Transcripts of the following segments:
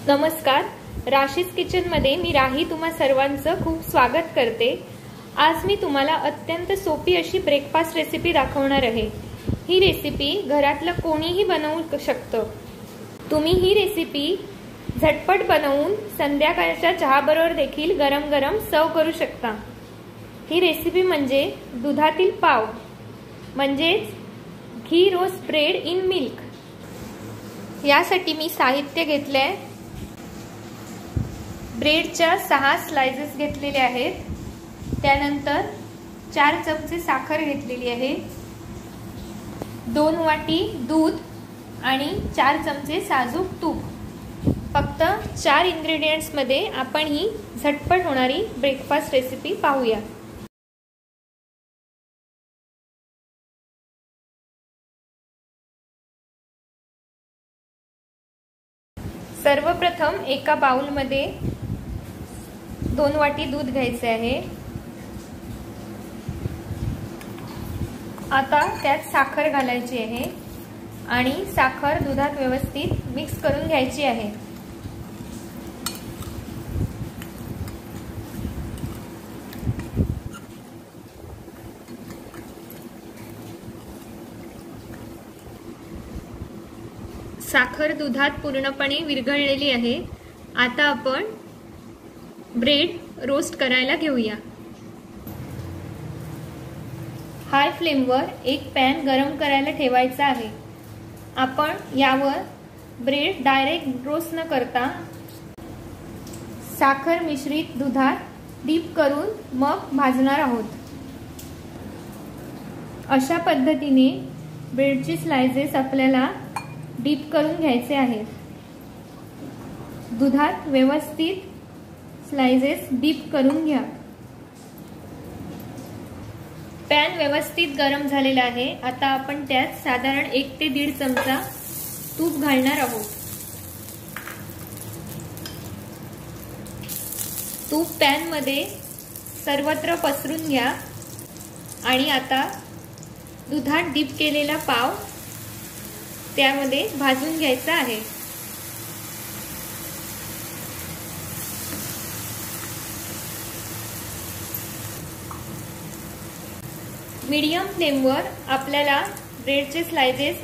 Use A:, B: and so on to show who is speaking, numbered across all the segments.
A: नमस्कार, राशीज किचनमध्ये मी राही तुम्हा सर्वांचं खूप स्वागत करते। आज मी तुम्हाला अत्यंत सोपी अशी ब्रेकफास्ट रेसिपी दाखवणार आहे। ही रेसिपी घरातलं कोणीही बनवू शकतं। तुम्ही ही रेसिपी झटपट बनवून संध्याकाळच्या चहाबरोबर देखील गरम गरम सर्व करू शकता। ही रेसिपी म्हणजे दुधातील पाव म्हणजेच घी रोस्ट ब्रेड इन मिल्क। यासाठी मी साहित्य घेतले ब्रेडच्या 6 स्लाइसेस घेतलेले आहेत। त्यानंतर 4 चमचे साखर घेतलेली आहे, 2 वाटी दूध आणि 4 चमचे साजूक तूप। फक्त 4 इंग्रेडिएंट्स मध्ये आपण ही झटपट होणारी ब्रेकफास्ट रेसिपी पाहूया। सर्वप्रथम एका बाउल मध्ये 2 वाटी दूध घ्यायचे आहे। आता त्यात साखर घालायची आहे आणि साखर दुधात व्यवस्थित मिक्स करून घ्यायची आहे। साखर दुधात पूर्णपणे विरघळलेली आहे। आता आपण ब्रेड रोस्ट करायला घेऊया। हाय फ्लेमवर एक पॅन गरम करायला ठेवायचा आहे। आपण यावर ब्रेड डायरेक्ट रोस्ट न करता साखर मिश्रित दुधात डीप करून मग भाजणार आहोत। अशा पद्धतीने ब्रेडची स्लाइसेस आपल्याला डीप करून घ्यायचे आहेत। दुधात व्यवस्थित स्लाइसेस डीप करून घ्या। पॅन व्यवस्थित गरम झालेला आहे। आता आपण त्यात साधारण 1 ते 1.5 चमचा तूप घालणार आहोत। तूप पॅन मध्ये सर्वत्र पसरून घ्या आणि आता दुधात डीप केलेला पाव त्यामध्ये भाजून घ्यायचा आहे। मीडियम फ्लेमवर आपल्याला ब्रेडचे स्लाइसेस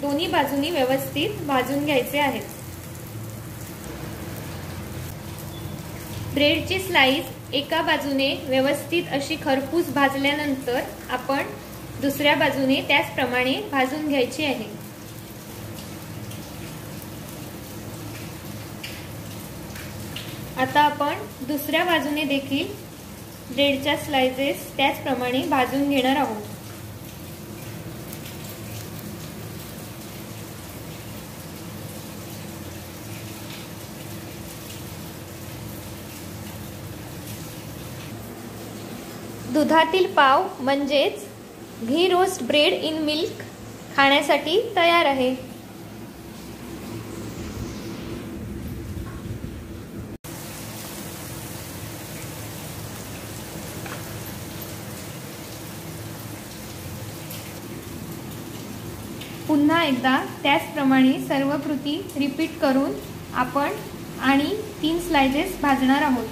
A: दोन्ही बाजूनी व्यवस्थित भाजून घ्यायचे आहेत। ब्रेडची स्लाइस एका बाजूने व्यवस्थित अशी खरपूस भाजल्यानंतर आपण दुसऱ्या बाजूने त्याचप्रमाणे भाजून घ्यायची आहे। आता आपण दुसऱ्या बाजूने देखील ब्रेडच्या स्लाइसेस त्याचप्रमाणे भाजून घेणार आहोत। दुधातील पाव म्हणजेच घी रोस्ट ब्रेड इन मिल्क खाण्यासाठी तयार आहे। पुन्हा एकदा त्याचप्रमाणे सर्व कृती रिपीट करून आपण आणि 3 स्लाइसेस भाजणार आहोत।